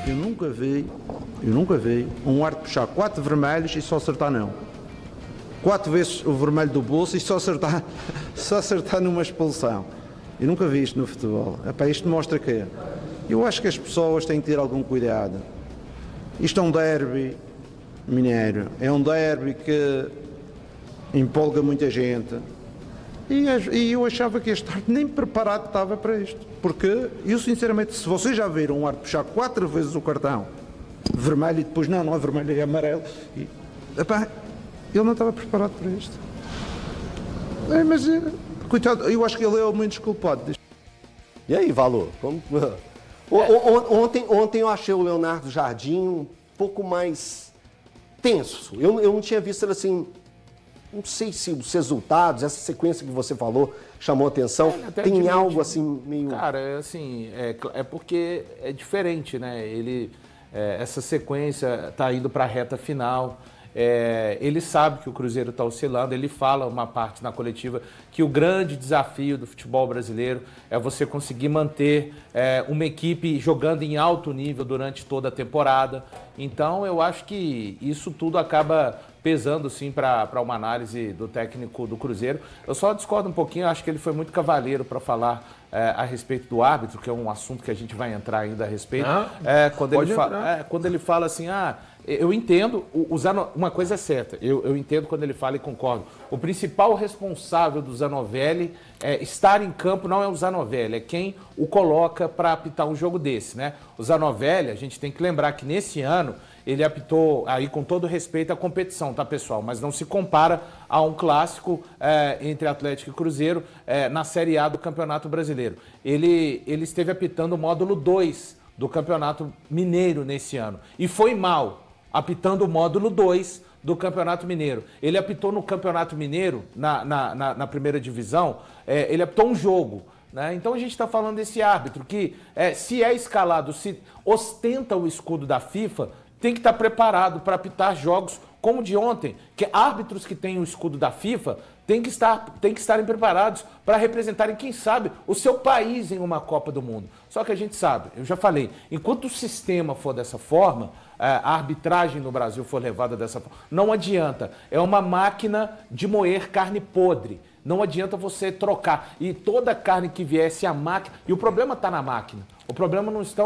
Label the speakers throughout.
Speaker 1: Eu nunca vi um árbitro puxar 4 vermelhos e só acertar não. 4 vezes o vermelho do bolso e só acertar numa expulsão. Eu nunca vi isto no futebol. Epá, isto mostra que eu acho que as pessoas têm que ter algum cuidado. Isto é um derby mineiro, é um derby que empolga muita gente. E eu achava que este árbitro nem preparado estava para isto. Porque eu sinceramente, se vocês já viram um árbitro puxar 4 vezes o cartão vermelho e depois não é vermelho, é amarelo. Epá, ele não estava preparado para isto. Mas, coitado, eu acho que ele é o menos culpado disto.
Speaker 2: E aí, Valor? Ontem eu achei o Leonardo Jardim um pouco mais tenso. Eu não tinha visto ele assim. Não sei se os resultados, essa sequência que você falou, chamou a atenção. Tem algo assim meio.
Speaker 3: Cara, assim, é porque é diferente, né? Essa sequência está indo para a reta final. Ele sabe que o Cruzeiro está oscilando, ele fala uma parte na coletiva que o grande desafio do futebol brasileiro é você conseguir manter uma equipe jogando em alto nível durante toda a temporada. Então eu acho que isso tudo acaba pesando sim para uma análise do técnico do Cruzeiro. Eu só discordo um pouquinho, acho que ele foi muito cavalheiro para falar a respeito do árbitro, que é um assunto que a gente vai entrar ainda a respeito. Quando ele fala assim, eu entendo, uma coisa é certa, eu entendo quando ele fala e concordo. O principal responsável do Zanovelli estar em campo não é o Zanovelli, é quem o coloca para apitar um jogo desse, né? O Zanovelli, a gente tem que lembrar que nesse ano ele apitou, aí com todo respeito à competição, tá, pessoal? Mas não se compara a um clássico entre Atlético e Cruzeiro na Série A do Campeonato Brasileiro. Ele esteve apitando o módulo 2 do Campeonato Mineiro nesse ano e foi mal, apitando o módulo 2 do Campeonato Mineiro. Ele apitou no Campeonato Mineiro, na primeira divisão, ele apitou um jogo. Né? Então a gente está falando desse árbitro que, se é escalado, se ostenta o escudo da FIFA, tem que estar preparado para apitar jogos como o de ontem, que árbitros que têm o escudo da FIFA têm que estarem preparados para representarem, quem sabe, o seu país em uma Copa do Mundo. Só que a gente sabe, eu já falei, enquanto o sistema for dessa forma, a arbitragem no Brasil for levada dessa forma, não adianta, é uma máquina de moer carne podre. Não adianta você trocar. E toda carne que viesse a máquina... E o problema está na máquina. O problema não está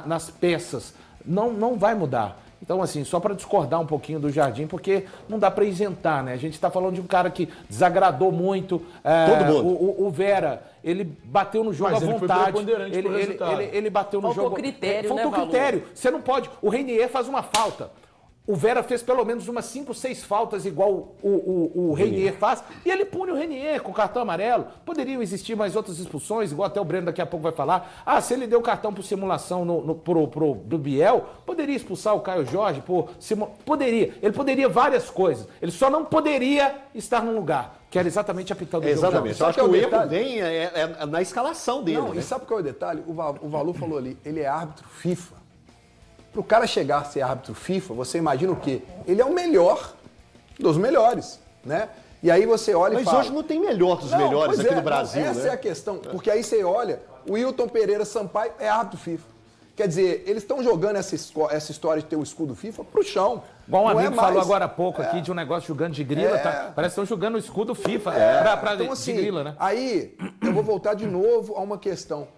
Speaker 3: nas peças. Não vai mudar. Então, assim, só para discordar um pouquinho do Jardim, porque não dá para isentar, né? A gente está falando de um cara que desagradou muito.
Speaker 2: Todo mundo.
Speaker 3: O Vera, ele bateu no jogo à vontade. Ele bateu no
Speaker 4: Faltou
Speaker 3: jogo.
Speaker 4: critério,
Speaker 3: Faltou
Speaker 4: né,
Speaker 3: critério. Você não pode. O Reinier faz uma falta. O Vera fez pelo menos umas 5, 6 faltas igual o Reinier faz, e ele pune o Reinier com cartão amarelo. Poderiam existir mais outras expulsões, igual até o Breno daqui a pouco vai falar. Se ele deu cartão por simulação pro Biel, poderia expulsar o Caio Jorge poderia. Ele poderia várias coisas. Ele só não poderia estar num lugar, que era exatamente apitando o jogo.
Speaker 2: Exatamente. Eu acho que o erro vem na escalação dele.
Speaker 5: Não,
Speaker 2: né?
Speaker 5: E sabe qual é o detalhe? O Valu falou ali, ele é árbitro FIFA. Para o cara chegar a ser árbitro FIFA, você imagina o quê? Ele é o melhor dos melhores, né? E aí você olha
Speaker 2: Mas
Speaker 5: e fala...
Speaker 2: hoje não tem melhor dos melhores aqui no Brasil,
Speaker 5: essa
Speaker 2: né?
Speaker 5: é a questão, porque aí você olha, o Wilton Pereira Sampaio é árbitro FIFA. Quer dizer, eles estão jogando essa história de ter o escudo FIFA pro chão.
Speaker 3: Igual um amigo falou agora há pouco aqui de um negócio jogando de grila, tá? Parece que estão jogando o escudo FIFA
Speaker 5: então, assim,
Speaker 3: de grila, né?
Speaker 5: Aí, eu vou voltar de novo a uma questão.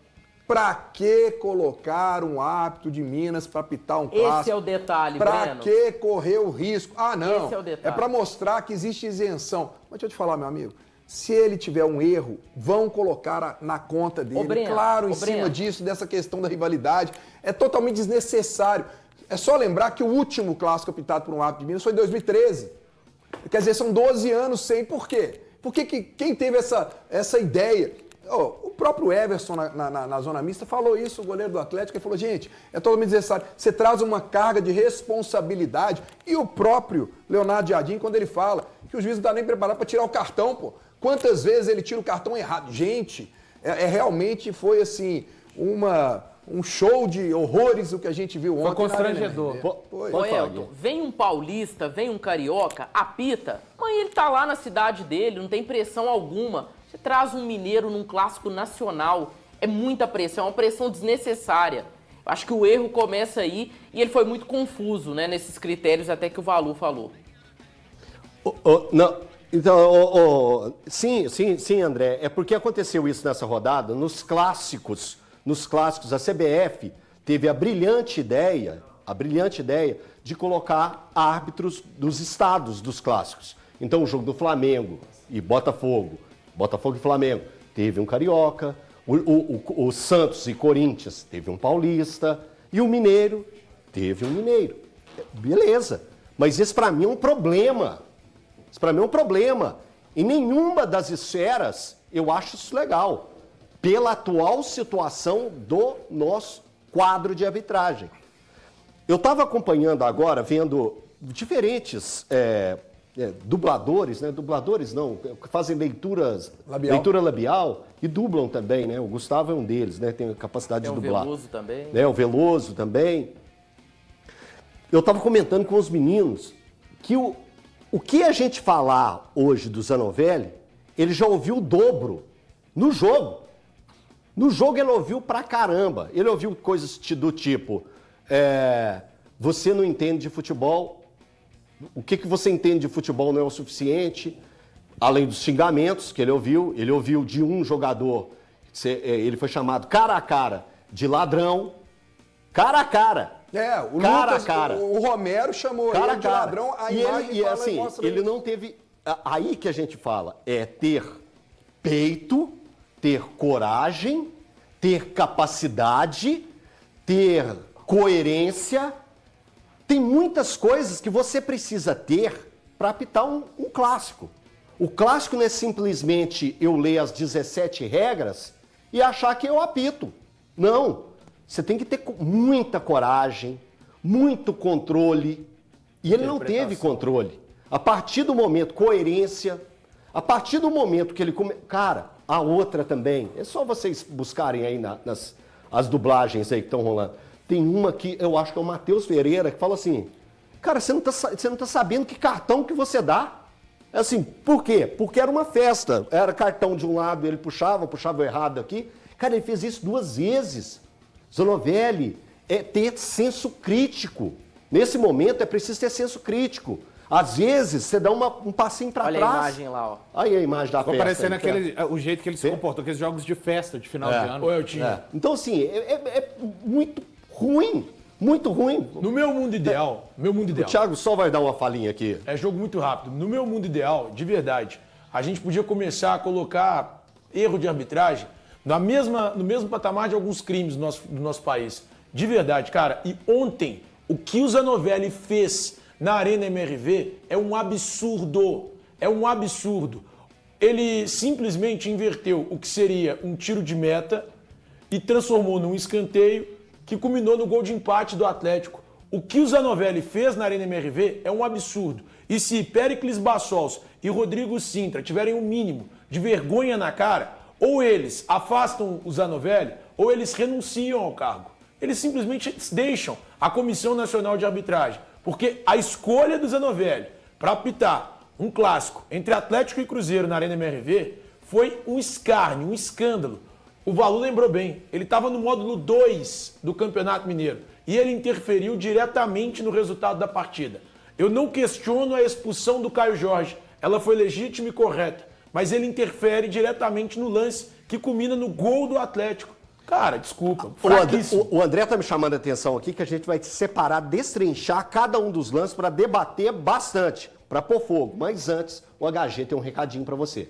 Speaker 5: Pra que colocar um árbitro de Minas para apitar um clássico?
Speaker 4: Esse é o detalhe,
Speaker 5: Pra
Speaker 4: Breno.
Speaker 5: que correr o risco? Não,
Speaker 4: Esse é o detalhe.
Speaker 5: para mostrar que existe isenção. Mas deixa eu te falar, meu amigo, se ele tiver um erro, vão colocar na conta dele.
Speaker 4: Breno,
Speaker 5: claro, em cima disso, dessa questão da rivalidade. É totalmente desnecessário. É só lembrar que o último clássico apitado por um árbitro de Minas foi em 2013. Quer dizer, são 12 anos sem. Por quê? Porque quem teve essa ideia... O próprio Everson, na zona mista, falou isso, o goleiro do Atlético, ele falou, gente, é totalmente desnecessário. Você traz uma carga de responsabilidade. E o próprio Leonardo Jardim, quando ele fala que o juiz não está nem preparado para tirar o cartão, pô. Quantas vezes ele tira o cartão errado? Gente, realmente foi assim, um show de horrores o que a gente viu ontem.
Speaker 3: Foi constrangedor.
Speaker 4: Ô, Elton, vem um paulista, vem um carioca, apita, mas ele tá lá na cidade dele, não tem pressão alguma. Você traz um mineiro num clássico nacional, é muita pressão, é uma pressão desnecessária. Acho que o erro começa aí e ele foi muito confuso, né, nesses critérios até que o Valu falou.
Speaker 2: Não, então, sim, André, é porque aconteceu isso nessa rodada, nos clássicos, a CBF teve a brilhante ideia de colocar árbitros dos estados dos clássicos. Então, o jogo do Flamengo e Botafogo e Flamengo, teve um carioca, o Santos e Corinthians teve um paulista, e o Mineiro teve um mineiro. Beleza, mas isso para mim é um problema. Em nenhuma das esferas eu acho isso legal, pela atual situação do nosso quadro de arbitragem. Eu estava acompanhando agora, vendo diferentes dubladores, né? Dubladores não, que fazem leitura labial e dublam também, né? O Gustavo é um deles, né? Tem a capacidade de dublar.
Speaker 4: O Veloso também.
Speaker 2: Né? O Veloso também. Eu estava comentando com os meninos que o que a gente falar hoje do Zanovelli, ele já ouviu o dobro no jogo. No jogo ele ouviu pra caramba. Ele ouviu coisas do tipo, você não entende de futebol, o que você entende de futebol não é o suficiente, além dos xingamentos que ele ouviu de um jogador, ele foi chamado cara a cara de ladrão, cara a cara.
Speaker 5: O
Speaker 2: cara
Speaker 5: Lucas,
Speaker 2: a cara.
Speaker 5: O Romero chamou
Speaker 2: Cara
Speaker 5: ele de ladrão, a imagem fala,
Speaker 2: assim,
Speaker 5: mostra
Speaker 2: ele não teve... Aí que a gente fala, ter peito, ter coragem, ter capacidade, ter coerência. Tem muitas coisas que você precisa ter para apitar um clássico. O clássico não é simplesmente eu ler as 17 regras e achar que eu apito. Não. Você tem que ter muita coragem, muito controle. E ele não teve controle. A partir do momento, coerência, a partir do momento que ele... Cara, a outra também, é só vocês buscarem aí as dublagens aí que estão rolando. Tem uma que eu acho que é o Matheus Pereira, que fala assim, cara, você não tá sabendo que cartão que você dá. É assim, por quê? Porque era uma festa. Era cartão de um lado, ele puxava errado aqui. Cara, ele fez isso 2 vezes. Zanovelli é ter senso crítico. Nesse momento é preciso ter senso crítico. Às vezes, você dá um passinho para trás.
Speaker 4: Olha a imagem lá, ó.
Speaker 2: Aí a imagem da
Speaker 3: Ficou
Speaker 2: festa.
Speaker 3: parecendo o jeito que ele se comportou, aqueles jogos de festa de final de ano.
Speaker 6: Ou eu tinha.
Speaker 2: Então, assim, é muito ruim. Muito ruim.
Speaker 6: No meu mundo ideal,
Speaker 2: O Thiago só vai dar uma falinha aqui.
Speaker 6: é jogo muito rápido. No meu mundo ideal, de verdade, a gente podia começar a colocar erro de arbitragem no mesmo patamar de alguns crimes do nosso país. De verdade, cara. E ontem, o que o Zanovelli fez na Arena MRV é um absurdo. É um absurdo. Ele simplesmente inverteu o que seria um tiro de meta e transformou num escanteio que culminou no gol de empate do Atlético. O que o Zanovelli fez na Arena MRV é um absurdo. E se Péricles Bassols e Rodrigo Sintra tiverem um mínimo de vergonha na cara, ou eles afastam o Zanovelli, ou eles renunciam ao cargo. Eles simplesmente deixam a Comissão Nacional de Arbitragem. Porque a escolha do Zanovelli para apitar um clássico entre Atlético e Cruzeiro na Arena MRV foi um escárnio, um escândalo. O Valu lembrou bem, ele estava no módulo 2 do Campeonato Mineiro e ele interferiu diretamente no resultado da partida. Eu não questiono a expulsão do Caio Jorge, ela foi legítima e correta, mas ele interfere diretamente no lance que culmina no gol do Atlético. Cara, desculpa, fraquíssimo.
Speaker 2: O André tá me chamando a atenção aqui que a gente vai separar, destrinchar cada um dos lances para debater bastante, para pôr fogo. Mas antes, o HG tem um recadinho para você.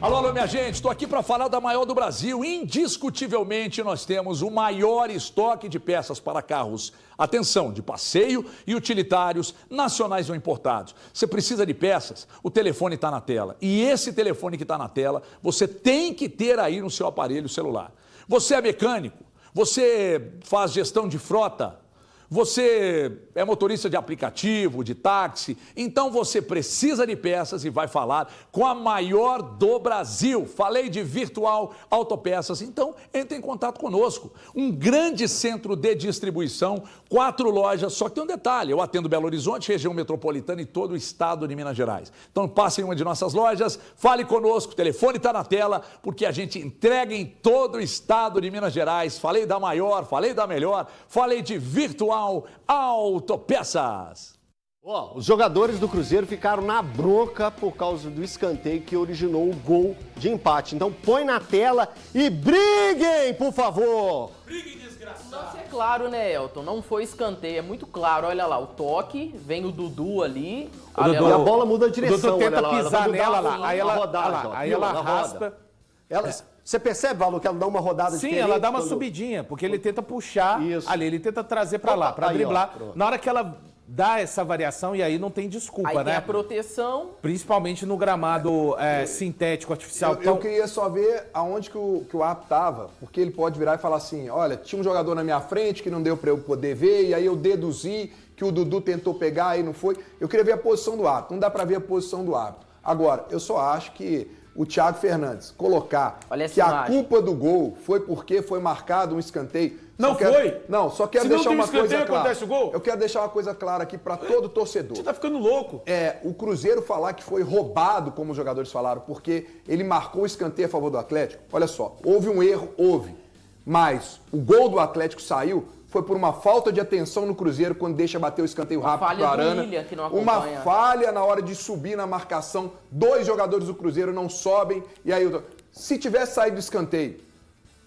Speaker 7: Alô, alô, minha gente, estou aqui para falar da maior do Brasil. Indiscutivelmente, nós temos o maior estoque de peças para carros, atenção, de passeio e utilitários, nacionais ou importados. Você precisa de peças? O telefone está na tela. E esse telefone que está na tela, você tem que ter aí no seu aparelho celular. Você é mecânico? Você faz gestão de frota? Você é motorista de aplicativo, de táxi, então você precisa de peças e vai falar com a maior do Brasil. Falei de Virtual Autopeças, então entre em contato conosco. Um grande centro de distribuição, 4 lojas, só que tem um detalhe, eu atendo Belo Horizonte, região metropolitana e todo o estado de Minas Gerais. Então passe em uma de nossas lojas, fale conosco, o telefone está na tela, porque a gente entrega em todo o estado de Minas Gerais. Falei da maior, falei da melhor, falei de Virtual Autopeças.
Speaker 2: Ó, os jogadores do Cruzeiro ficaram na bronca por causa do escanteio que originou o gol de empate. Então põe na tela e briguem, por favor!
Speaker 7: Briguem, desgraçado!
Speaker 4: Nossa, é claro, né, Elton? Não foi escanteio, é muito claro. Olha lá, o toque, vem o Dudu ali.
Speaker 2: E a bola muda a direção.
Speaker 3: O Dudu tenta
Speaker 2: olha lá,
Speaker 3: pisar
Speaker 2: ela vai
Speaker 3: nela
Speaker 2: mudar
Speaker 3: lá, aí ela,
Speaker 2: rodada, ó,
Speaker 3: aí
Speaker 2: viu?
Speaker 3: ela
Speaker 2: roda.
Speaker 3: arrasta.
Speaker 2: Você percebe, Valor, que ela dá uma rodada
Speaker 3: Sim,
Speaker 2: diferente?
Speaker 3: ela dá uma
Speaker 2: quando-
Speaker 3: subidinha, porque ele tenta puxar
Speaker 2: Isso.
Speaker 3: ali, ele tenta trazer pra lá, pra
Speaker 2: Aí, ó,
Speaker 3: driblar.
Speaker 2: pronto.
Speaker 3: Na hora que ela dá essa variação, e aí não tem desculpa,
Speaker 4: Aí tem
Speaker 3: né?
Speaker 4: a proteção.
Speaker 3: Principalmente no gramado sintético, artificial.
Speaker 5: Eu queria só ver aonde que o árbitro tava, porque ele pode virar e falar assim, olha, tinha um jogador na minha frente que não deu pra eu poder ver, e aí eu deduzi que o Dudu tentou pegar e não foi. Eu queria ver a posição do árbitro, não dá pra ver a posição do árbitro. Agora, eu só acho que o Thiago Fernandes colocar
Speaker 4: Olha essa
Speaker 5: que a
Speaker 4: imagem.
Speaker 5: culpa do gol foi porque foi marcado um escanteio.
Speaker 6: Não foi?
Speaker 5: Não, só quero
Speaker 6: Se não
Speaker 5: deixar
Speaker 6: tem
Speaker 5: uma
Speaker 6: escanteio,
Speaker 5: coisa clara.
Speaker 6: acontece o gol?
Speaker 5: Eu quero deixar uma coisa clara aqui pra todo torcedor.
Speaker 6: Você tá ficando louco.
Speaker 5: É, o Cruzeiro falar que foi roubado, como os jogadores falaram, porque ele marcou o escanteio a favor do Atlético. Olha só, houve um erro, houve. Mas o gol do Atlético saiu foi por uma falta de atenção no Cruzeiro quando deixa bater o escanteio rápido
Speaker 4: falha
Speaker 5: pro
Speaker 4: do
Speaker 5: Arana.
Speaker 4: William, que não
Speaker 5: Uma
Speaker 4: acompanha.
Speaker 5: falha na hora de subir na marcação. 2 jogadores do Cruzeiro não sobem. E aí, se tivesse saído do escanteio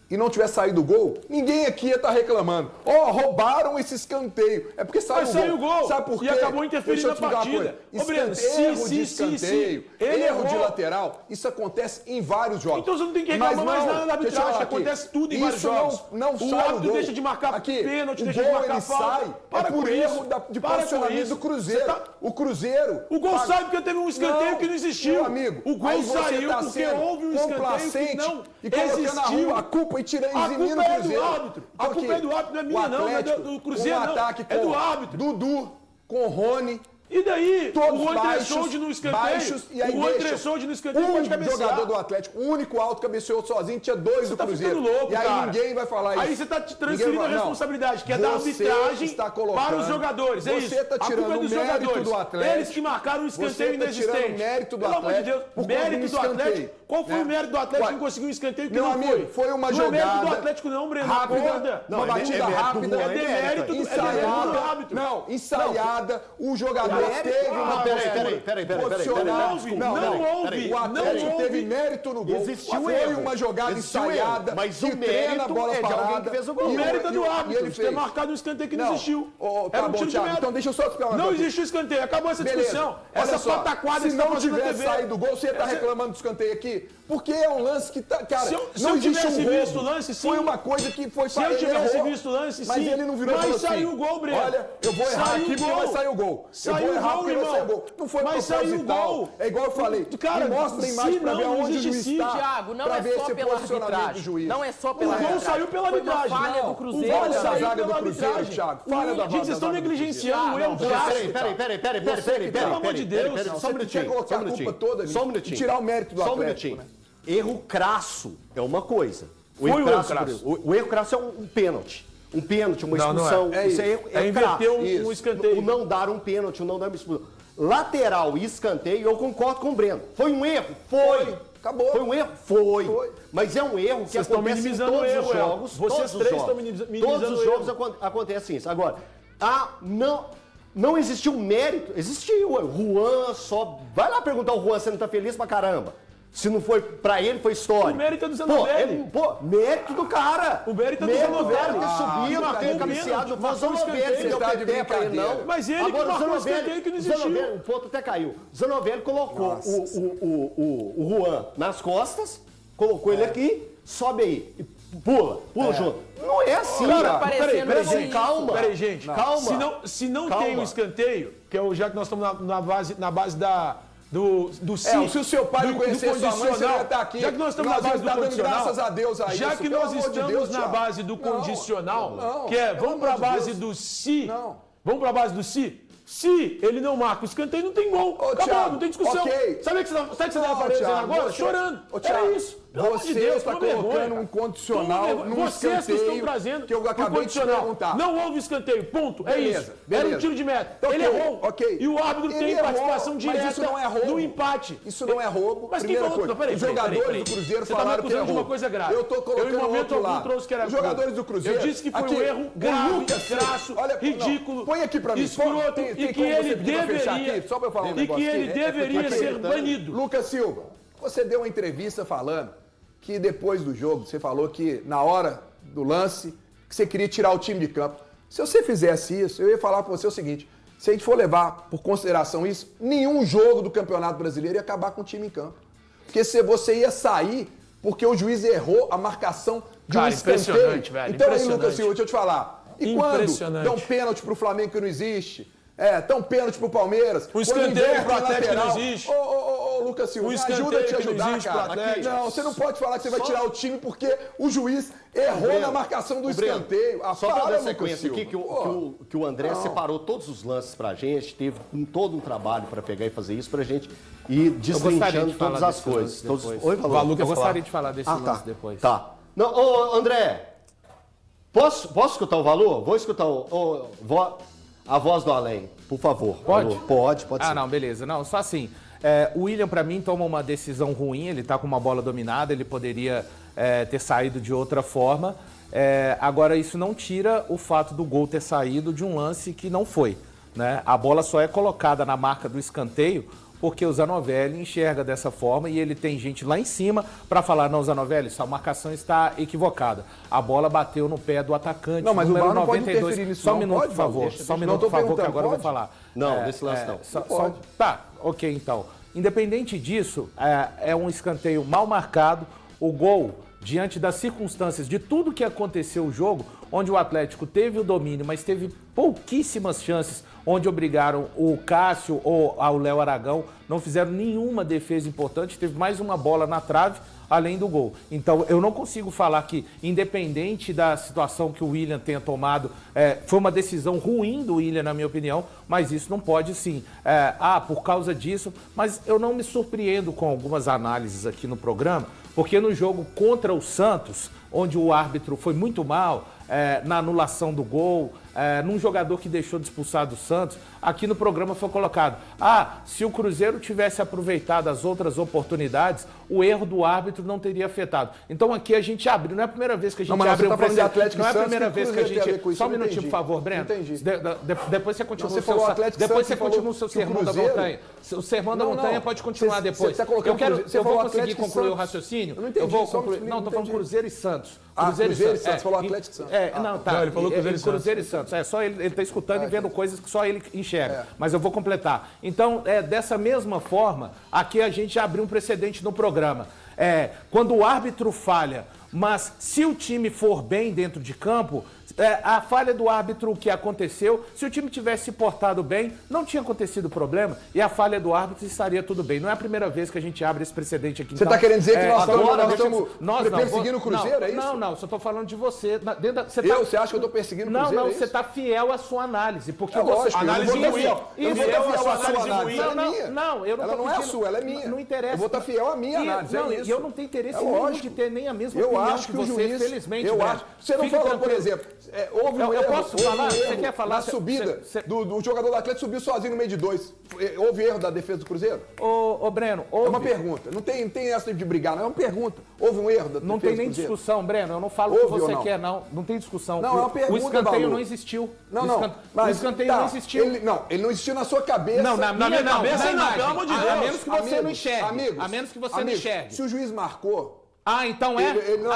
Speaker 5: e não tivesse saído o gol, ninguém aqui ia estar reclamando. Ó, roubaram esse escanteio. É porque saiu
Speaker 6: Mas
Speaker 5: o gol.
Speaker 6: saiu o gol.
Speaker 5: Sabe por quê?
Speaker 6: E acabou interferindo
Speaker 5: Deixa eu
Speaker 6: na
Speaker 5: te explicar uma
Speaker 6: partida.
Speaker 5: coisa.
Speaker 6: Ô, Breno,
Speaker 5: Erro de
Speaker 6: sim.
Speaker 5: escanteio,
Speaker 6: Ele
Speaker 5: erro de
Speaker 6: errou.
Speaker 5: lateral, isso acontece em vários jogos.
Speaker 6: Então você não tem que reclamar
Speaker 5: Mas
Speaker 6: mais
Speaker 5: não,
Speaker 6: nada da
Speaker 5: deixa eu
Speaker 6: arbitragem,
Speaker 5: falar aqui.
Speaker 6: acontece tudo em vários
Speaker 5: Isso
Speaker 6: jogos.
Speaker 5: não
Speaker 6: O
Speaker 5: sai o
Speaker 6: árbitro
Speaker 5: gol.
Speaker 6: deixa de marcar
Speaker 5: aqui,
Speaker 6: pênalti,
Speaker 5: o
Speaker 6: deixa
Speaker 5: gol,
Speaker 6: de marcar
Speaker 5: ele
Speaker 6: falta.
Speaker 5: sai,
Speaker 6: Para
Speaker 5: é por
Speaker 6: com
Speaker 5: erro
Speaker 6: isso.
Speaker 5: de
Speaker 6: Para com
Speaker 5: posicionamento
Speaker 6: isso.
Speaker 5: do Cruzeiro.
Speaker 6: Você tá-
Speaker 5: O Cruzeiro...
Speaker 6: O gol
Speaker 5: paga-
Speaker 6: sai porque teve um escanteio que não existiu.
Speaker 5: Meu amigo,
Speaker 6: O gol
Speaker 5: aí você
Speaker 6: saiu
Speaker 5: tá
Speaker 6: porque
Speaker 5: sendo
Speaker 6: houve um escanteio que
Speaker 5: complacente
Speaker 6: não
Speaker 5: e colocando
Speaker 6: existiu.
Speaker 5: a culpa e tirando
Speaker 6: A
Speaker 5: eximindo
Speaker 6: culpa
Speaker 5: o
Speaker 6: é do
Speaker 5: Cruzeiro.
Speaker 6: árbitro. A
Speaker 5: Porque
Speaker 6: culpa é do árbitro, não é minha
Speaker 5: o
Speaker 6: não, não é
Speaker 5: Atlético,
Speaker 6: do Cruzeiro,
Speaker 5: um
Speaker 6: não.
Speaker 5: ataque
Speaker 6: É
Speaker 5: com
Speaker 6: do árbitro.
Speaker 5: Dudu, com Rony,
Speaker 6: E daí?
Speaker 5: todos
Speaker 6: o Juan
Speaker 5: baixos,
Speaker 6: Tressoldi no escanteio.
Speaker 5: baixos, e aí
Speaker 6: o Juan
Speaker 5: deixa
Speaker 6: Tressoldi no escanteio pode
Speaker 5: um
Speaker 6: cabecear.
Speaker 5: jogador do Atlético, o único alto cabeceou sozinho, tinha 2 do
Speaker 6: tá
Speaker 5: Cruzeiro.
Speaker 6: ficando louco,
Speaker 5: e aí
Speaker 6: cara.
Speaker 5: ninguém vai falar isso.
Speaker 6: Aí você tá te
Speaker 5: Ninguém
Speaker 6: transferindo
Speaker 5: vai-
Speaker 6: a
Speaker 5: não.
Speaker 6: responsabilidade, que é da
Speaker 5: Você
Speaker 6: arbitragem
Speaker 5: está colocando-
Speaker 6: para os jogadores. É
Speaker 5: você
Speaker 6: isso.
Speaker 5: está
Speaker 6: A culpa
Speaker 5: tirando
Speaker 6: é dos
Speaker 5: o mérito
Speaker 6: jogadores.
Speaker 5: do Atlético.
Speaker 6: Eles que marcaram um escanteio
Speaker 5: Você está
Speaker 6: inexistente.
Speaker 5: tirando o mérito do
Speaker 6: Pelo amor de
Speaker 5: Atlético
Speaker 6: Deus.
Speaker 5: por causa
Speaker 6: Mérito
Speaker 5: de um
Speaker 6: do
Speaker 5: escanteio,
Speaker 6: Atlético. Qual foi
Speaker 5: né?
Speaker 6: o mérito do Atlético
Speaker 5: Ué,
Speaker 6: em conseguir um escanteio que
Speaker 5: meu
Speaker 6: não
Speaker 5: amigo, foi uma
Speaker 6: Não é mérito
Speaker 5: jogada
Speaker 6: do Atlético não, Breno.
Speaker 5: rápida,
Speaker 6: Acorda.
Speaker 5: uma batida
Speaker 2: mérito
Speaker 5: rápida,
Speaker 2: do Juan,
Speaker 6: é demérito do
Speaker 5: ensaiada,
Speaker 6: árbitro.
Speaker 5: não, ensaiada, o jogador
Speaker 2: Mérito?
Speaker 5: teve uma
Speaker 2: Peraí.
Speaker 5: posicional.
Speaker 6: Não houve,
Speaker 5: Não,
Speaker 6: não houve.
Speaker 5: peraí. O Atlético
Speaker 6: Não
Speaker 5: teve
Speaker 6: houve.
Speaker 5: mérito no gol.
Speaker 2: Existiu
Speaker 5: Foi
Speaker 2: erro.
Speaker 5: uma jogada
Speaker 2: Existiu
Speaker 5: ensaiada,
Speaker 2: erro, mas
Speaker 5: que
Speaker 2: o
Speaker 5: treina a
Speaker 2: mérito
Speaker 5: bola
Speaker 2: é de alguém
Speaker 5: parada.
Speaker 2: que fez o gol.
Speaker 6: O mérito é do
Speaker 5: E
Speaker 6: árbitro,
Speaker 5: ele
Speaker 6: de ter
Speaker 5: fez.
Speaker 6: marcado um escanteio que não existiu.
Speaker 5: Tá
Speaker 6: Era um
Speaker 5: bom,
Speaker 6: tiro de
Speaker 5: Thiago,
Speaker 6: mérito.
Speaker 5: então deixa eu só explicar uma
Speaker 6: Não
Speaker 5: coisa.
Speaker 6: existiu escanteio, acabou essa
Speaker 5: Beleza.
Speaker 6: discussão.
Speaker 5: Olha
Speaker 6: Essa
Speaker 5: só,
Speaker 6: pataquada
Speaker 5: se
Speaker 6: que você tá
Speaker 5: não
Speaker 6: fazendo na
Speaker 5: tivesse
Speaker 6: TV.
Speaker 5: saído o gol, você ia estar reclamando do escanteio aqui? Porque é um lance que tá, cara,
Speaker 6: Se eu
Speaker 5: não existe
Speaker 6: tivesse
Speaker 5: um roubo.
Speaker 6: visto o lance, sim.
Speaker 5: Foi uma coisa que foi
Speaker 6: Se eu
Speaker 5: ele
Speaker 6: tivesse
Speaker 5: errou,
Speaker 6: visto o lance,
Speaker 5: mas
Speaker 6: sim.
Speaker 5: ele não virou e
Speaker 6: Mas
Speaker 5: falou
Speaker 6: saiu
Speaker 5: assim,
Speaker 6: o gol, Breno.
Speaker 5: olha, eu vou errar
Speaker 6: Saiu
Speaker 5: aqui
Speaker 6: o
Speaker 5: porque
Speaker 6: gol.
Speaker 5: vai sair o gol.
Speaker 6: Saiu
Speaker 5: eu vou
Speaker 6: o
Speaker 5: errar
Speaker 6: gol,
Speaker 5: porque vai sair o
Speaker 6: irmão.
Speaker 5: gol. Não foi
Speaker 6: Mas saiu o
Speaker 5: proposital.
Speaker 6: gol.
Speaker 5: É igual eu falei.
Speaker 6: Cara,
Speaker 5: me mostra a
Speaker 6: se
Speaker 5: imagem pra
Speaker 6: não,
Speaker 5: ver
Speaker 6: não
Speaker 5: aonde o
Speaker 6: existe
Speaker 5: juiz
Speaker 6: sim,
Speaker 5: está.
Speaker 4: Thiago, não
Speaker 5: pra
Speaker 4: é
Speaker 5: ver
Speaker 4: só
Speaker 5: esse
Speaker 4: pela
Speaker 5: posicionamento do
Speaker 4: arbitragem.
Speaker 5: juiz.
Speaker 4: Não é só
Speaker 6: O
Speaker 4: pela
Speaker 6: gol
Speaker 4: arbitragem.
Speaker 6: saiu pela
Speaker 4: Foi uma
Speaker 6: arbitragem.
Speaker 4: falha
Speaker 6: Não.
Speaker 4: do
Speaker 6: O
Speaker 4: Cruzeiro.
Speaker 6: gol
Speaker 5: Falha da
Speaker 6: saiu
Speaker 5: zaga do
Speaker 6: pela
Speaker 5: Cruzeiro,
Speaker 6: arbitragem.
Speaker 5: Thiago. Falha da
Speaker 6: Gente, vocês estão
Speaker 5: zaga do
Speaker 6: negligenciando o
Speaker 5: Cruzeiro.
Speaker 6: erro
Speaker 5: Não,
Speaker 6: clássico.
Speaker 2: Peraí.
Speaker 6: Pelo amor de Deus.
Speaker 5: Não,
Speaker 2: Só um
Speaker 5: você
Speaker 2: minutinho.
Speaker 5: quer colocar
Speaker 2: Só um
Speaker 5: a culpa
Speaker 2: minutinho.
Speaker 5: toda
Speaker 2: Só um
Speaker 5: e
Speaker 2: minutinho.
Speaker 5: tirar o mérito do
Speaker 2: Só um
Speaker 5: Atlético,
Speaker 2: minutinho.
Speaker 5: né?
Speaker 2: Erro crasso é uma coisa.
Speaker 6: Foi o erro crasso.
Speaker 2: O erro crasso é um pênalti. Um pênalti, uma
Speaker 3: Não, não é.
Speaker 2: expulsão.
Speaker 5: É
Speaker 2: Isso é
Speaker 5: isso.
Speaker 2: erro
Speaker 6: É
Speaker 2: crasso.
Speaker 6: inverter um
Speaker 2: Isso.
Speaker 6: escanteio.
Speaker 2: O não dar um pênalti, o não dar uma expulsão. Lateral e escanteio, eu concordo com o Breno. Foi um erro? Foi.
Speaker 5: Acabou.
Speaker 2: Foi um erro? Foi.
Speaker 5: Foi.
Speaker 2: Mas é um erro que
Speaker 6: Vocês estão
Speaker 2: acontece em
Speaker 6: minimizando
Speaker 2: todos
Speaker 6: o erro,
Speaker 2: os jogos.
Speaker 6: Vocês
Speaker 2: todos os
Speaker 6: três
Speaker 2: jogos.
Speaker 6: estão minimizando
Speaker 2: Todos os
Speaker 6: o
Speaker 2: jogos
Speaker 6: erro.
Speaker 2: acontece isso. Agora, não existiu mérito. Existiu. O Juan só... Vai lá perguntar ao Juan se ele não tá feliz pra caramba. Se não foi pra ele, foi história.
Speaker 6: O mérito é do Zanovelli.
Speaker 2: Mérito do cara.
Speaker 6: O mérito é do
Speaker 2: Mérito
Speaker 6: Zanovelli.
Speaker 2: cara ter subido,
Speaker 6: marcou
Speaker 2: ter
Speaker 6: o
Speaker 2: cabeceado.
Speaker 6: pênalti,
Speaker 2: Foi o
Speaker 6: marcou o
Speaker 2: Zanovelli
Speaker 6: escanteio.
Speaker 2: que deu
Speaker 5: Tá de
Speaker 2: PT pra ele,
Speaker 5: brincadeira.
Speaker 2: não.
Speaker 6: Mas ele que
Speaker 2: Agora,
Speaker 6: marcou o escanteio que não existiu.
Speaker 2: Zanovelli, o ponto até caiu. Zanovelli colocou o Juan nas costas, colocou ele aqui, sobe aí. E pula junto. Não é assim,
Speaker 6: Cara,
Speaker 2: cara.
Speaker 4: parecendo
Speaker 2: Peraí,
Speaker 4: assim.
Speaker 2: calma.
Speaker 6: Peraí, gente.
Speaker 2: Calma.
Speaker 6: Se não
Speaker 2: Calma.
Speaker 6: tem um escanteio, que é já que nós estamos na base do si.
Speaker 5: Se o seu pai não conhecesse sua mãe, você não ia estar aqui.
Speaker 6: Já que nós estamos na base do condicional,
Speaker 5: graças a Deus a
Speaker 6: já
Speaker 5: isso,
Speaker 6: que
Speaker 5: pelo
Speaker 6: nós
Speaker 5: amor de
Speaker 6: estamos
Speaker 5: Deus,
Speaker 6: na
Speaker 5: Thiago.
Speaker 6: base do condicional,
Speaker 5: não,
Speaker 6: que é,
Speaker 5: pelo
Speaker 6: vamos para a
Speaker 5: amor de
Speaker 6: base
Speaker 5: Deus.
Speaker 6: do si.
Speaker 5: Não.
Speaker 6: Vamos para a base do si. Se ele não marca o escanteio, não tem gol.
Speaker 5: Ô,
Speaker 6: Acabou,
Speaker 5: Thiago,
Speaker 6: não tem discussão.
Speaker 5: ok.
Speaker 6: Sabe o que você estava fazendo
Speaker 5: Thiago,
Speaker 6: agora?
Speaker 5: você-
Speaker 6: Chorando.
Speaker 5: Ô, Thiago,
Speaker 6: Era isso. Pelo amor de
Speaker 5: você
Speaker 6: Deus,
Speaker 5: está
Speaker 6: toma vergonha,
Speaker 5: colocando
Speaker 6: cara.
Speaker 5: um condicional
Speaker 6: Toma vergonha.
Speaker 5: num
Speaker 6: Vocês que estão
Speaker 5: escanteio
Speaker 6: trazendo
Speaker 5: que eu
Speaker 6: pro
Speaker 5: acabei de te
Speaker 6: condicional.
Speaker 5: perguntar.
Speaker 6: Não houve escanteio, ponto.
Speaker 5: Beleza,
Speaker 6: É isso. Era
Speaker 5: beleza.
Speaker 6: um tiro de meta.
Speaker 5: Então,
Speaker 6: Ele
Speaker 5: ok,
Speaker 6: errou.
Speaker 5: ok.
Speaker 6: E o árbitro
Speaker 5: Ele
Speaker 6: tem
Speaker 5: errou,
Speaker 6: participação
Speaker 5: mas
Speaker 6: direta
Speaker 5: isso não é roubo.
Speaker 6: no empate.
Speaker 5: Isso não é roubo.
Speaker 6: Mas quem
Speaker 5: Primeira
Speaker 6: falou?
Speaker 5: coisa,
Speaker 6: Não, peraí,
Speaker 5: os jogadores
Speaker 6: peraí.
Speaker 5: do Cruzeiro
Speaker 6: Você tá me
Speaker 5: falaram que é
Speaker 6: acusando de uma
Speaker 5: roubo.
Speaker 6: coisa grave.
Speaker 5: Eu tô colocando
Speaker 6: em momento
Speaker 5: outro
Speaker 6: algum
Speaker 5: lado.
Speaker 6: trouxe que era
Speaker 5: Os jogadores do Cruzeiro.
Speaker 6: Eu disse que foi
Speaker 5: aqui,
Speaker 6: um erro
Speaker 5: o
Speaker 6: grave,
Speaker 5: Lucas,
Speaker 6: crasso,
Speaker 5: olha,
Speaker 6: ridículo,
Speaker 5: não, põe aqui pra mim.
Speaker 6: escroto,
Speaker 5: Tem
Speaker 6: e que
Speaker 5: como você
Speaker 6: ele
Speaker 5: pedir pra fechar
Speaker 6: deveria,
Speaker 5: aqui? Só pra eu falar um
Speaker 6: e que
Speaker 5: negócio
Speaker 6: ele
Speaker 5: aqui.
Speaker 6: deveria
Speaker 5: Aqui.
Speaker 6: ser banido.
Speaker 5: Lucas Silva, você deu uma entrevista falando que depois do jogo, você falou que na hora do lance, que você queria tirar o time de campo. Se você fizesse isso, eu ia falar pra você o seguinte, se a gente for levar por consideração isso, nenhum jogo do Campeonato Brasileiro ia acabar com o time em campo. Porque se você ia sair porque o juiz errou a marcação de um
Speaker 6: Cara,
Speaker 5: escanteio.
Speaker 6: impressionante, velho,
Speaker 5: Então aí,
Speaker 6: impressionante.
Speaker 5: Lucas Silva, deixa eu te falar. E quando
Speaker 6: Impressionante.
Speaker 5: dão pênalti pro Flamengo que não existe? Dão pênalti pro Palmeiras.
Speaker 6: O escanteio
Speaker 5: quando inverte
Speaker 6: pro
Speaker 5: a
Speaker 6: Atlético
Speaker 5: lateral.
Speaker 6: não existe.
Speaker 5: Ô, Lucas Silva,
Speaker 6: O
Speaker 5: me
Speaker 6: escanteio
Speaker 5: ajuda a te
Speaker 6: que não
Speaker 5: ajudar,
Speaker 6: existe pro
Speaker 5: cara.
Speaker 6: Atlético.
Speaker 5: Não, você não pode falar que você vai tirar o time porque o juiz errou na marcação do
Speaker 2: Breno,
Speaker 5: escanteio.
Speaker 2: só para
Speaker 5: para,
Speaker 2: dar
Speaker 5: Lucas
Speaker 2: sequência aqui,
Speaker 5: Silva.
Speaker 2: que o André separou todos os lances pra gente, teve todo um trabalho para pegar e fazer isso pra gente ir destrinchando todas as coisas. Oi, Valor.
Speaker 3: Eu gostaria de falar desse lance depois.
Speaker 2: Tá. Não, ô, André, posso escutar o Valor? Vou escutar a voz do além, por favor.
Speaker 3: Pode?
Speaker 2: Valor. Pode ser.
Speaker 3: Não, beleza. Não, só assim. O William, pra mim, toma uma decisão ruim. Ele tá com uma bola dominada, ele poderia ter saído de outra forma. Agora, isso não tira o fato do gol ter saído de um lance que não foi, né? A bola só é colocada na marca do escanteio porque o Zanovelli enxerga dessa forma e ele tem gente lá em cima para falar, não, Zanovelli, sua marcação está equivocada. A bola bateu no pé do atacante,
Speaker 5: Não, mas o
Speaker 3: número
Speaker 5: VAR não pode
Speaker 3: 92.
Speaker 5: interferir nisso,
Speaker 3: Só um
Speaker 5: não.
Speaker 3: minuto,
Speaker 5: Pode,
Speaker 3: por favor.
Speaker 5: Valor?
Speaker 3: Só um
Speaker 5: Não,
Speaker 3: minuto,
Speaker 5: tô
Speaker 3: por favor, que
Speaker 5: perguntando,
Speaker 3: agora eu vou
Speaker 5: pode?
Speaker 3: falar.
Speaker 2: Não, desse lance não.
Speaker 5: Pode.
Speaker 3: Tá, ok, então. Independente disso, é um escanteio mal marcado. O gol, diante das circunstâncias de tudo que aconteceu o jogo, onde o Atlético teve o domínio, mas teve pouquíssimas chances, onde obrigaram o Cássio ou o Léo Aragão, não fizeram nenhuma defesa importante, teve mais uma bola na trave, além do gol. Então, eu não consigo falar que, independente da situação que o William tenha tomado, foi uma decisão ruim do William, na minha opinião, mas isso não pode, sim. Por causa disso, mas eu não me surpreendo com algumas análises aqui no programa, porque no jogo contra o Santos, onde o árbitro foi muito mal, na anulação do gol, num jogador que deixou de expulsar do Santos, aqui no programa foi colocado, se o Cruzeiro tivesse aproveitado as outras oportunidades, o erro do árbitro não teria afetado. Então aqui a gente abre, não é a primeira vez que a gente
Speaker 5: Não, mas
Speaker 3: abre
Speaker 5: você tá falando de Atlético
Speaker 3: não é a
Speaker 5: e Santos,
Speaker 3: primeira
Speaker 5: que
Speaker 3: vez que a
Speaker 5: Cruzeiro tem a ver
Speaker 3: gente...
Speaker 5: com isso,
Speaker 3: Só um
Speaker 5: eu
Speaker 3: minutinho,
Speaker 5: entendi.
Speaker 3: por favor, Breno.
Speaker 5: Entendi.
Speaker 3: Depois você continua
Speaker 5: Você
Speaker 3: o seu...
Speaker 5: falou Atlético e
Speaker 3: Depois
Speaker 5: Santos,
Speaker 3: você
Speaker 5: você
Speaker 3: continua o
Speaker 5: falou
Speaker 3: seu
Speaker 5: que o
Speaker 3: sermão da
Speaker 5: Cruzeiro-
Speaker 3: montanha. O sermão da
Speaker 5: Não,
Speaker 3: montanha
Speaker 5: não.
Speaker 3: pode continuar
Speaker 5: Você
Speaker 3: depois.
Speaker 5: tá colocando Cruzeiro- você
Speaker 3: Eu vou
Speaker 5: falou
Speaker 3: conseguir
Speaker 5: Atlético e
Speaker 3: concluir o
Speaker 5: Santos.
Speaker 3: raciocínio.
Speaker 5: Eu não entendi,
Speaker 3: Eu vou
Speaker 5: só um
Speaker 3: concluir...
Speaker 5: minuto,
Speaker 3: Não, tô falando
Speaker 5: entendi.
Speaker 3: Cruzeiro e Santos.
Speaker 5: Cruzeiro e Santos, falou Atlético e Santos.
Speaker 3: Não, tá.
Speaker 6: Não, ele falou Cruzeiro e Santos.
Speaker 3: Cruzeiro e Santos. Só ele tá escutando e vendo coisas que só ele enxerga. Mas eu vou completar. Então, dessa mesma forma, aqui a gente abriu um precedente no programa. Quando o árbitro falha, mas se o time for bem dentro de campo, a falha do árbitro que aconteceu, se o time tivesse se portado bem, não tinha acontecido problema e a falha do árbitro estaria tudo bem. Não é a primeira vez que a gente abre esse precedente aqui.
Speaker 5: Você está querendo dizer que nós estamos
Speaker 3: não,
Speaker 5: perseguindo o Cruzeiro, é isso?
Speaker 3: Não, só estou falando de você.
Speaker 5: Você acha que eu estou perseguindo o Cruzeiro?
Speaker 3: Não,
Speaker 5: é
Speaker 3: você
Speaker 5: isso?
Speaker 3: está fiel à sua análise. Porque
Speaker 5: É
Speaker 3: você...
Speaker 5: lógico,
Speaker 6: Análise
Speaker 5: eu não vou
Speaker 6: ruim.
Speaker 5: estar fiel. Eu não vou
Speaker 6: Fiel
Speaker 5: estar
Speaker 6: à
Speaker 5: fiel
Speaker 6: sua
Speaker 5: à sua
Speaker 6: análise
Speaker 5: análise.
Speaker 6: ruim.
Speaker 5: Ela é minha.
Speaker 3: Não, eu não
Speaker 5: Ela
Speaker 3: tô
Speaker 5: não é a
Speaker 3: pedindo-
Speaker 5: sua, ela é minha.
Speaker 3: Não interessa.
Speaker 5: Eu vou estar fiel à minha análise,
Speaker 3: Não,
Speaker 5: é isso.
Speaker 3: e eu não tenho interesse
Speaker 5: É
Speaker 3: nenhum
Speaker 5: lógico.
Speaker 3: de ter nem a mesma
Speaker 5: Eu
Speaker 3: opinião
Speaker 5: acho que o
Speaker 3: você,
Speaker 5: juiz...
Speaker 3: felizmente,
Speaker 5: Eu
Speaker 3: Breno.
Speaker 5: acho. Você não
Speaker 3: Fique
Speaker 5: falou, por
Speaker 3: tranquilo.
Speaker 5: exemplo, houve um
Speaker 3: Eu
Speaker 5: erro.
Speaker 3: posso
Speaker 5: houve um
Speaker 3: falar? Você
Speaker 5: erro
Speaker 3: quer falar?
Speaker 5: Na subida
Speaker 3: Você-
Speaker 5: do jogador do Atlético subiu sozinho no meio de dois. Houve erro da defesa do Cruzeiro?
Speaker 3: Ô, Breno,
Speaker 5: É uma pergunta. Não tem essa de brigar, não. É uma pergunta. Houve um erro da defesa
Speaker 3: Não tem
Speaker 5: do
Speaker 3: nem
Speaker 5: Cruzeiro?
Speaker 3: discussão, Breno. Eu não falo o que
Speaker 5: Houve ou
Speaker 3: você
Speaker 5: não?
Speaker 3: quer, não. Não tem discussão.
Speaker 5: Não, é uma pergunta,
Speaker 3: O escanteio
Speaker 5: Balu.
Speaker 3: não existiu.
Speaker 5: Não,
Speaker 3: O
Speaker 5: não.
Speaker 3: escan- O escanteio não existiu.
Speaker 5: Ele não existiu na sua cabeça.
Speaker 3: Não, na minha cabeça
Speaker 6: não,
Speaker 3: imagem.
Speaker 6: pelo amor de
Speaker 3: A
Speaker 6: Deus.
Speaker 3: menos que você não enxergue.
Speaker 5: Amigos,
Speaker 3: A menos que você não
Speaker 5: amigos,
Speaker 3: enxergue.
Speaker 5: Se o juiz marcou...
Speaker 3: Então é? Entendi.
Speaker 4: Não,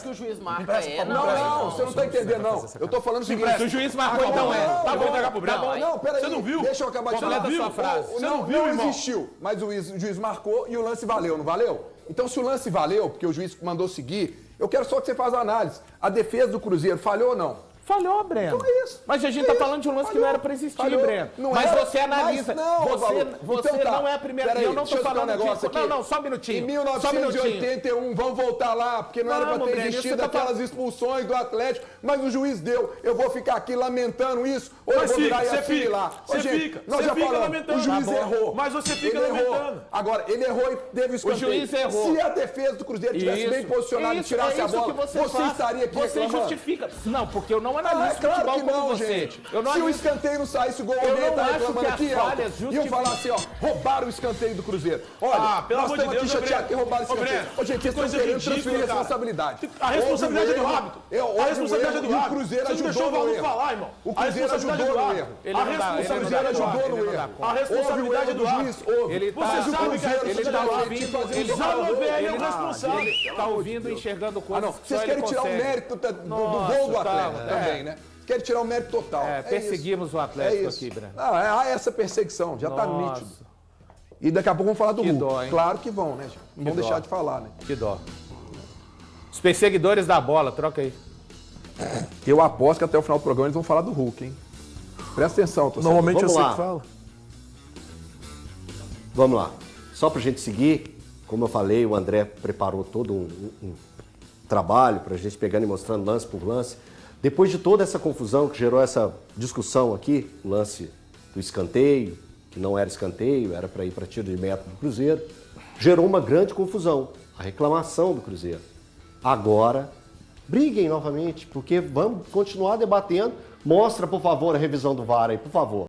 Speaker 4: que o juiz marca
Speaker 5: Não, você não está entendendo, não. Eu estou falando o seguinte...
Speaker 3: Se o juiz marcou, então é.
Speaker 5: Não,
Speaker 3: Tá bom,
Speaker 5: não,
Speaker 3: entregar pro Breno.
Speaker 5: Não, peraí.
Speaker 6: Você não viu?
Speaker 5: Deixa eu acabar de falar.
Speaker 3: Completa a sua frase.
Speaker 6: Você não viu, irmão?
Speaker 5: existiu, mas o juiz marcou e o lance valeu, não valeu? Então, se o lance valeu, porque o juiz mandou seguir, eu quero só que você faça a análise. A defesa do Cruzeiro falhou ou não?
Speaker 3: Falhou, Breno.
Speaker 5: Então é isso.
Speaker 3: Mas a gente tá falando de um lance que não era pra existir,
Speaker 5: Falhou.
Speaker 3: Breno.
Speaker 5: Não
Speaker 3: Mas
Speaker 5: era,
Speaker 3: você analisa.
Speaker 5: mas não,
Speaker 3: você
Speaker 5: Paulo. Então tá.
Speaker 3: não é a primeira.
Speaker 5: Peraí,
Speaker 3: Eu não tô
Speaker 5: deixa eu explicar
Speaker 3: falando
Speaker 5: um negócio
Speaker 3: de.
Speaker 5: aqui.
Speaker 3: Não, só um minutinho.
Speaker 5: Em
Speaker 3: Só um minutinho.
Speaker 5: 1981, vamos voltar lá, porque não era pra
Speaker 3: Vamos,
Speaker 5: ter
Speaker 3: Breno,
Speaker 5: existido
Speaker 3: você tá
Speaker 5: aquelas
Speaker 3: falando-
Speaker 5: expulsões do Atlético, mas o juiz deu. Eu vou ficar aqui lamentando isso, ou eu
Speaker 6: Mas
Speaker 5: vou virar
Speaker 6: fica,
Speaker 5: e
Speaker 6: você
Speaker 5: assimilar.
Speaker 6: fica,
Speaker 5: Ô,
Speaker 6: você
Speaker 5: gente,
Speaker 6: fica,
Speaker 5: nós
Speaker 6: você
Speaker 5: já
Speaker 6: fica
Speaker 5: falamos,
Speaker 6: lamentando.
Speaker 5: o juiz
Speaker 6: Tá bom.
Speaker 5: errou.
Speaker 6: Mas você fica
Speaker 5: Ele errou.
Speaker 6: lamentando.
Speaker 5: Agora, ele errou e teve o escanteio.
Speaker 3: juiz errou.
Speaker 5: Se a defesa do Cruzeiro tivesse
Speaker 3: Isso,
Speaker 5: bem posicionada e
Speaker 3: isso,
Speaker 5: tirasse
Speaker 3: é
Speaker 5: a
Speaker 3: isso
Speaker 5: bola,
Speaker 3: que você
Speaker 5: você
Speaker 3: faz.
Speaker 5: estaria aqui
Speaker 3: Você
Speaker 5: reclamando.
Speaker 3: justifica. Não, porque eu não
Speaker 5: Ah,
Speaker 3: analiso
Speaker 5: é claro
Speaker 3: futebol
Speaker 5: que
Speaker 3: como
Speaker 5: não,
Speaker 3: você.
Speaker 5: gente.
Speaker 3: Eu não
Speaker 5: Se o
Speaker 3: analiso.
Speaker 5: escanteio não saísse gol,
Speaker 3: Eu
Speaker 5: alguém
Speaker 3: não
Speaker 5: tá
Speaker 3: acho
Speaker 5: reclamando
Speaker 3: que as
Speaker 5: aqui,
Speaker 3: falhas
Speaker 5: Iam
Speaker 3: justificam.
Speaker 5: falar assim, ó, roubaram o escanteio do Cruzeiro. Olha,
Speaker 6: Pelo
Speaker 5: nós
Speaker 6: amor de
Speaker 5: estamos aqui
Speaker 6: Deus,
Speaker 5: chateados que roubaram o
Speaker 6: Ô,
Speaker 5: escanteio.
Speaker 6: Breno,
Speaker 5: Ô, gente,
Speaker 6: que
Speaker 5: vocês estão
Speaker 6: coisa
Speaker 5: querendo
Speaker 6: ridícula,
Speaker 5: transferir a
Speaker 6: cara.
Speaker 5: responsabilidade.
Speaker 6: A responsabilidade é do árbitro. A responsabilidade é do
Speaker 5: E o
Speaker 6: árbitro.
Speaker 5: Cruzeiro
Speaker 6: Você não deixou o
Speaker 5: ajudou no
Speaker 6: Valdo
Speaker 5: erro.
Speaker 6: falar, irmão.
Speaker 5: O
Speaker 6: A
Speaker 5: Cruzeiro
Speaker 6: responsabilidade é
Speaker 5: ajudou
Speaker 6: do
Speaker 5: no
Speaker 6: árbitro.
Speaker 5: erro.
Speaker 3: Ele
Speaker 6: A
Speaker 3: não dá,
Speaker 5: O
Speaker 3: ele não
Speaker 6: responsabilidade
Speaker 3: dá
Speaker 5: Cruzeiro
Speaker 6: é do
Speaker 3: conta,
Speaker 5: ajudou
Speaker 6: árbitro.
Speaker 5: no
Speaker 3: ele não dá
Speaker 5: erro.
Speaker 3: conta.
Speaker 6: A responsabilidade é do
Speaker 5: juiz,
Speaker 6: árbitro.
Speaker 5: houve.
Speaker 3: Ele tá-
Speaker 6: Você
Speaker 5: Mas o
Speaker 6: sabe que a
Speaker 5: Cruzeiro
Speaker 3: ele tá
Speaker 6: responsabilidade é do
Speaker 3: ouvindo,
Speaker 6: árbitro.
Speaker 3: ele
Speaker 6: Já
Speaker 3: tá
Speaker 6: não vê, ele é o
Speaker 3: ouvindo,
Speaker 6: responsável.
Speaker 3: ele tá ouvindo, enxergando coisas que só
Speaker 5: Vocês
Speaker 3: ele
Speaker 5: querem tirar o
Speaker 3: consegue.
Speaker 5: mérito do
Speaker 3: Nossa,
Speaker 5: gol do
Speaker 3: tá,
Speaker 5: Atlético
Speaker 3: é.
Speaker 5: também, né? Querem tirar o mérito total.
Speaker 3: É, perseguimos o Atlético
Speaker 5: É isso.
Speaker 3: aqui, Breno.
Speaker 5: Não, há essa perseguição, já tá
Speaker 3: Nossa.
Speaker 5: nítido. E daqui a pouco vamos falar do
Speaker 3: Que
Speaker 5: Hulk.
Speaker 3: dó, hein?
Speaker 5: Claro que vão, né, gente? Não vão
Speaker 3: dó.
Speaker 5: deixar de falar, né?
Speaker 3: Que dó. Os perseguidores da bola, troca aí.
Speaker 5: Eu aposto que até o final do programa eles vão falar do Hulk, hein? Presta atenção, torcedor.
Speaker 6: Normalmente
Speaker 2: Vamos
Speaker 6: eu sei
Speaker 2: lá.
Speaker 6: que fala.
Speaker 2: Vamos lá. Só para a gente seguir, como eu falei, o André preparou todo um trabalho para a gente pegando e mostrando lance por lance. Depois de toda essa confusão que gerou essa discussão aqui, o lance do escanteio, que não era escanteio, era para ir para tiro de meta do Cruzeiro, gerou uma grande confusão, a reclamação do Cruzeiro. Agora, briguem novamente, porque vamos continuar debatendo. Mostra, por favor, a revisão do VAR aí, por favor.